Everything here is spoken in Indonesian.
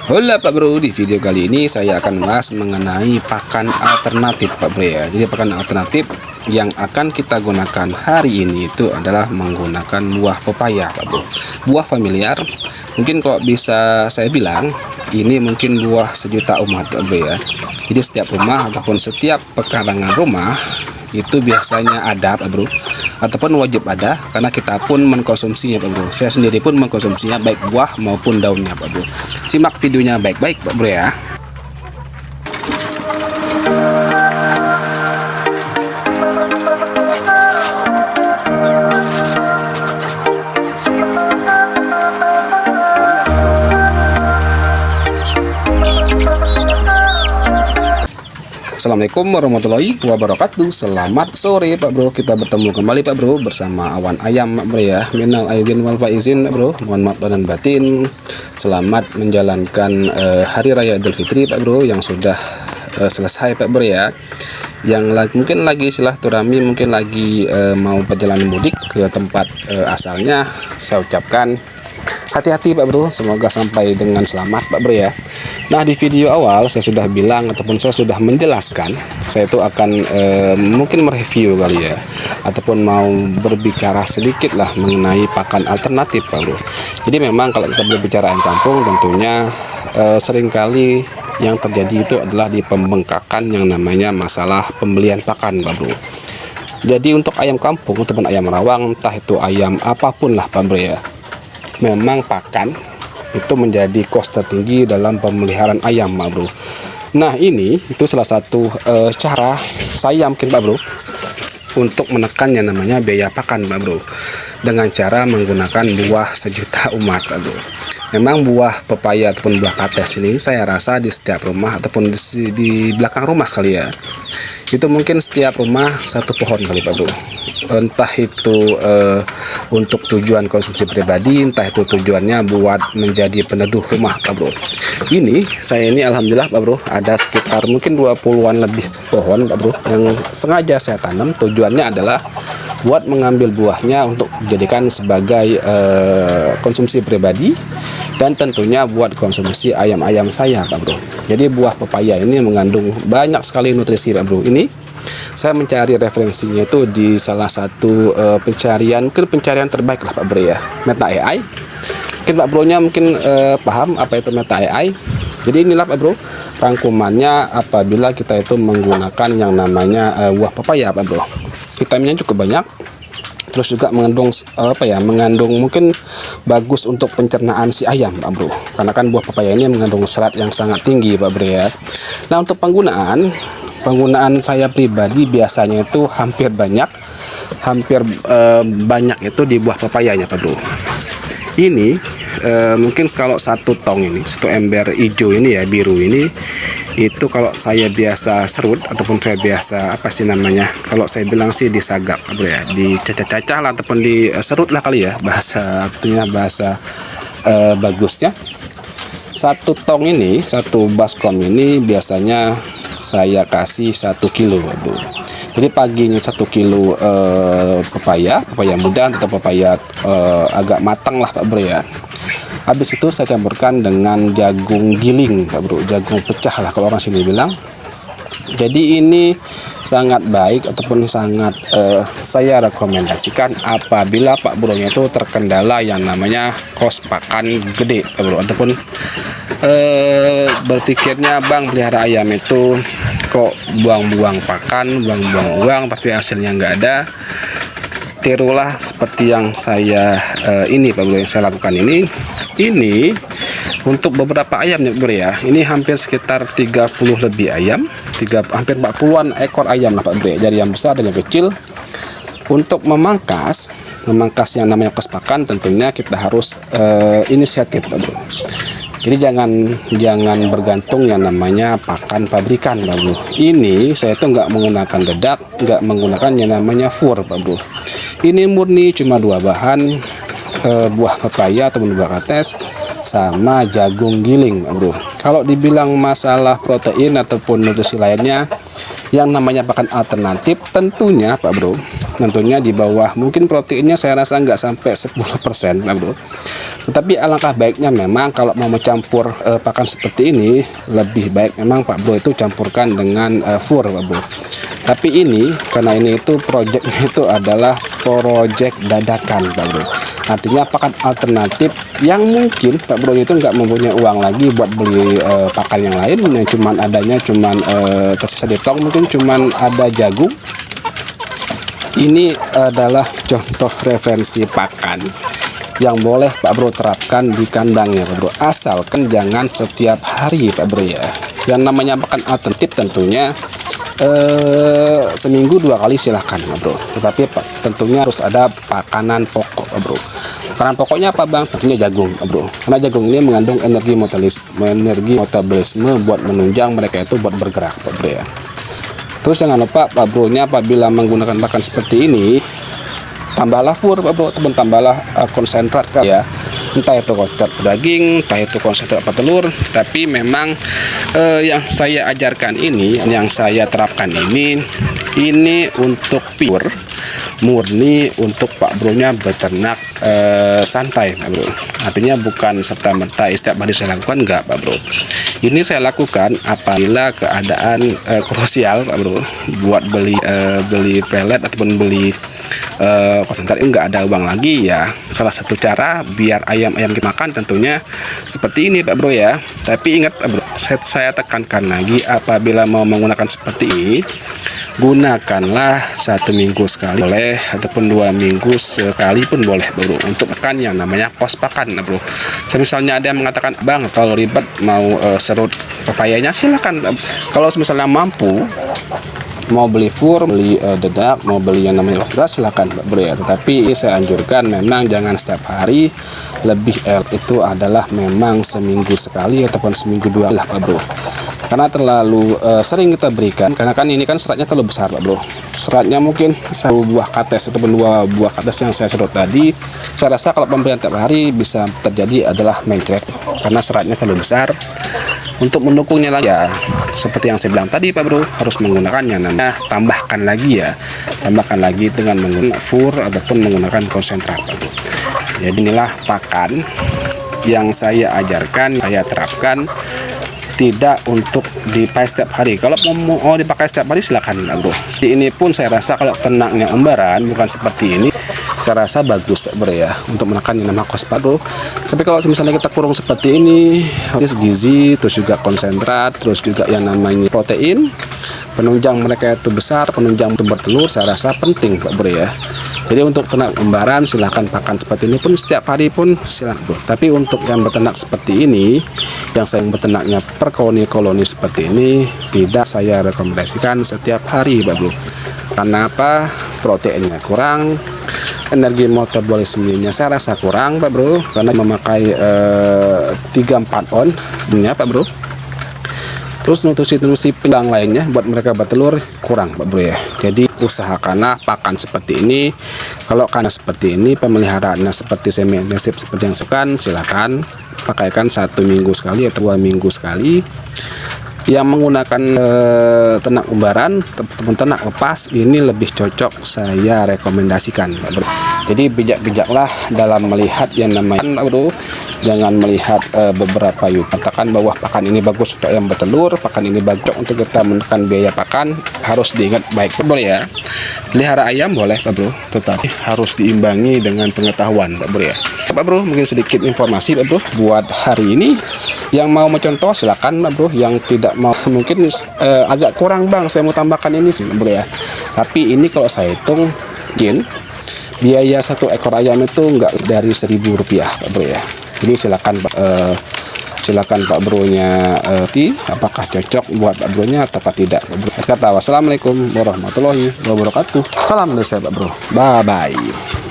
Hola Pak Bro, di video kali ini saya akan bahas mengenai pakan alternatif Pak Bro ya. Jadi pakan alternatif yang akan kita gunakan hari ini itu adalah menggunakan buah pepaya Pak Bro. Buah familiar, mungkin kalau bisa saya bilang ini mungkin buah sejuta umat Pak Bro ya. Jadi setiap rumah ataupun setiap pekarangan rumah itu biasanya ada Pak Bro, ataupun wajib ada, karena kita pun mengkonsumsinya Pak Bro. Saya sendiri pun mengkonsumsinya baik buah maupun daunnya Pak Bro. Simak videonya baik-baik Pak Bro ya. Assalamualaikum warahmatullahi wabarakatuh. Selamat sore Pak Bro. Kita bertemu kembali Pak Bro bersama Awan Ayam Pak Bro ya. Minal aidin wal faizin Pak Bro. Mohon maaf dan batin. Selamat menjalankan Hari Raya Idul Fitri Pak Bro yang sudah selesai Pak Bro ya. Yang mungkin lagi silaturahmi, mungkin lagi mau perjalanan mudik ke tempat asalnya, saya ucapkan hati-hati Pak Bro, semoga sampai dengan selamat Pak Bro ya. Nah, di video awal saya sudah bilang ataupun saya sudah menjelaskan, saya itu akan mungkin mereview kali ya, ataupun mau berbicara sedikit lah mengenai pakan alternatif Pak Bro. Jadi memang kalau kita berbicara ayam kampung, tentunya seringkali yang terjadi itu adalah di pembengkakan yang namanya masalah pembelian pakan Pak Bro. Jadi untuk ayam kampung ataupun ayam rawang, entah itu ayam apapun lah Pak Bro ya, memang pakan itu menjadi kos tertinggi dalam pemeliharaan ayam Pak Bro. Nah, ini itu salah satu cara saya mungkin Pak Bro untuk menekan yang namanya biaya pakan Pak Bro, dengan cara menggunakan buah sejuta umat Pak Bro. Memang buah pepaya ataupun buah kates ini saya rasa di setiap rumah ataupun di belakang rumah kali ya, itu mungkin setiap rumah satu pohon kali Pak Bro. Entah itu untuk tujuan konsumsi pribadi, entah itu tujuannya buat menjadi peneduh rumah Pak Bro. Ini saya ini alhamdulillah Pak Bro, ada sekitar mungkin 20-an lebih pohon Pak Bro yang sengaja saya tanam. Tujuannya adalah buat mengambil buahnya untuk dijadikan sebagai konsumsi pribadi, dan tentunya buat konsumsi ayam-ayam saya Pak Bro. Jadi buah pepaya ini mengandung banyak sekali nutrisi Pak Bro. Ini saya mencari referensinya itu di salah satu pencarian terbaik lah Pak Bro ya, Meta AI. Mungkin Pak Bro nya mungkin paham apa itu Meta AI. Jadi inilah Pak Bro rangkumannya apabila kita itu menggunakan yang namanya buah pepaya Pak Bro. Vitaminnya cukup banyak, terus juga mengandung mengandung mungkin bagus untuk pencernaan si ayam Pak Bro, karena kan buah pepaya ini mengandung serat yang sangat tinggi Pak Bro ya. Nah, untuk penggunaan saya pribadi biasanya itu hampir banyak itu di buah pepayanya Pak Bro. Ini mungkin kalau satu tong ini, satu ember hijau ini ya, biru ini, itu kalau saya biasa serut ataupun saya biasa kalau saya bilang sih disagap Pak Bro ya, dicacah-cacah lah ataupun diserut lah kali ya, bahasa bagusnya. Satu tong ini, satu baskom ini biasanya saya kasih 1 kilo Pak Bro. Jadi paginya 1 kilo pepaya muda atau pepaya agak matang lah Pak Bro ya. Habis itu saya campurkan dengan jagung giling Pak Bro, jagung pecah lah kalau orang sini bilang. Jadi ini sangat baik ataupun sangat saya rekomendasikan apabila Pak Bro nya itu terkendala yang namanya kos pakan gede Pak Bro, ataupun berpikirnya bang pelihara ayam itu kok buang-buang pakan, buang-buang uang tapi hasilnya nggak ada. Tirulah seperti yang saya ini Pak Bro, yang saya lakukan ini untuk beberapa ayam ya Bro ya. Ini hampir sekitar 30 lebih ayam, hampir 40-an ekor ayam lah Pak Bro, dari yang besar dan yang kecil. Untuk memangkas yang namanya kos pakan, tentunya kita harus inisiatif Pak Bro. Jadi jangan bergantung yang namanya pakan pabrikan Pak Bro. Ini saya tuh nggak menggunakan dedak, nggak menggunakan yang namanya fur Pak Bro. Ini murni cuma 2 bahan, buah pepaya ataupun buah kates sama jagung giling Pak Bro. Kalau dibilang masalah protein ataupun nutrisi lainnya, yang namanya pakan alternatif tentunya Pak Bro, tentunya di bawah, mungkin proteinnya saya rasa nggak sampai 10% Pak Bro. Tetapi alangkah baiknya memang kalau mau mencampur pakan seperti ini, lebih baik memang Pak Bro itu campurkan dengan fur Pak Bro. Tapi ini karena ini itu proyeknya itu adalah proyek dadakan Pak Bro. Artinya pakan alternatif yang mungkin Pak Bro itu nggak mempunyai uang lagi buat beli pakan yang lain, yang cuman adanya tersisa di tong, mungkin cuman ada jagung. Ini adalah contoh referensi pakan yang boleh Pak Bro terapkan di kandangnya Pak Bro, asalkan jangan setiap hari Pak Bro ya. Yang namanya pakan alternatif tentunya seminggu 2 kali silahkan Pak Bro, tetapi tentunya harus ada pakanan pokok Pak Bro. Makanan pokoknya apa Bang? Tentunya jagung Pak Bro, karena jagung ini mengandung energi metabolisme buat menunjang mereka itu buat bergerak Pak Bro ya. Terus jangan lupa Pak Bro nya apabila menggunakan pakan seperti ini, tambahlah fur Pak Bro, ataupun tambahlah konsentrat ya, entah itu konsentrat daging, entah itu konsentrat telur. Tapi memang yang saya ajarkan ini, yang saya terapkan ini untuk pure murni untuk Pak Bro nya beternak santai Pak Bro. Artinya bukan serta-merta setiap hari saya lakukan, enggak Pak Bro. Ini saya lakukan apabila keadaan krusial Pak Bro, buat beli pelet ataupun beli konsentrat ini nggak ada uang lagi ya. Salah satu cara biar ayam-ayam kita makan tentunya seperti ini Pak Bro ya. Tapi ingat Pak Bro, saya tekankan lagi, apabila mau menggunakan seperti ini, gunakanlah 1 minggu sekali boleh, ataupun 2 minggu sekali pun boleh Bro, untuk makan yang namanya pos pakan Bro. Misalnya ada yang mengatakan, Bang kalau ribet mau serut pepayanya, silakan. Kalau misalnya mampu, mau beli fur, beli dedak, mau beli yang namanya konsentrat, silakan Pak Bro ya. Tetapi saya anjurkan memang jangan setiap hari, lebih itu adalah memang seminggu sekali ataupun seminggu 2 lah Pak Bro. Karena terlalu sering kita berikan, karena kan ini kan seratnya terlalu besar Pak Bro. Seratnya mungkin 1 buah kates ataupun 2 buah kates yang saya sedot tadi. Saya rasa kalau pemberian tiap hari bisa terjadi adalah mencret, karena seratnya terlalu besar. Untuk mendukungnya lagi ya, seperti yang saya bilang tadi Pak Bro, harus menggunakannya namanya tambahkan lagi dengan menggunakan fur ataupun menggunakan konsentrat Pak Bro. Jadi inilah pakan yang saya ajarkan, saya terapkan, tidak untuk dipakai setiap hari. Kalau mau dipakai setiap hari silakan Pak Bro. Ini pun saya rasa kalau ternaknya embaran bukan seperti ini, saya rasa bagus Pak Bro ya, untuk menekan yang namanya kos Pak Bro. Tapi kalau misalnya kita kurung seperti ini, harus gizi, terus juga konsentrat, terus juga yang namanya protein, penunjang mereka itu besar, penunjang untuk bertelur, saya rasa penting Pak Bro ya. Jadi untuk ternak embaran silahkan pakan seperti ini pun setiap hari pun silahkan Bro. Tapi untuk yang beternak seperti ini, yang saya beternaknya per koloni seperti ini, tidak saya rekomendasikan setiap hari Pak Bro. Karena apa? Proteinnya kurang, energi metabolismenya saya rasa kurang Pak Bro, karena memakai 3-4 on dunia Pak Bro. Terus nutrisi penyeimbang lainnya buat mereka bertelur kurang Pak Bro ya. Jadi usahakanlah pakan seperti ini. Kalau karena seperti ini, pemeliharaannya seperti semi intensif seperti yang sekarang, silakan pakaikan 1 minggu sekali atau 2 minggu sekali. Yang menggunakan ternak umbaran ataupun ternak lepas, ini lebih cocok saya rekomendasikan Pak Bro. Jadi bijak-bijaklah dalam melihat yang namanya Pak Bro. Jangan melihat beberapa katakan bahwa pakan ini bagus untuk ayam bertelur, pakan ini bagus untuk kita menekan biaya pakan. Harus diingat baik Pak Bro ya. Pelihara ayam boleh Pak Bro, tetapi harus diimbangi dengan pengetahuan Pak Bro ya. Pak Bro, mungkin sedikit informasi Pak Bro buat hari ini. Yang mau mencontoh silakan Pak Bro, yang tidak mau mungkin agak kurang Bang, saya mau tambahkan ini sih Pak Bro ya. Tapi ini kalau saya hitung mungkin biaya 1 ekor ayam itu enggak dari Rp1.000 Pak Bro ya. Jadi silakan Pak Bro nya apakah cocok buat Pak Bro nya atau tidak Pak Bro. Kata wassalamualaikum warahmatullahi wabarakatuh. Salam dari saya Pak Bro. Bye bye.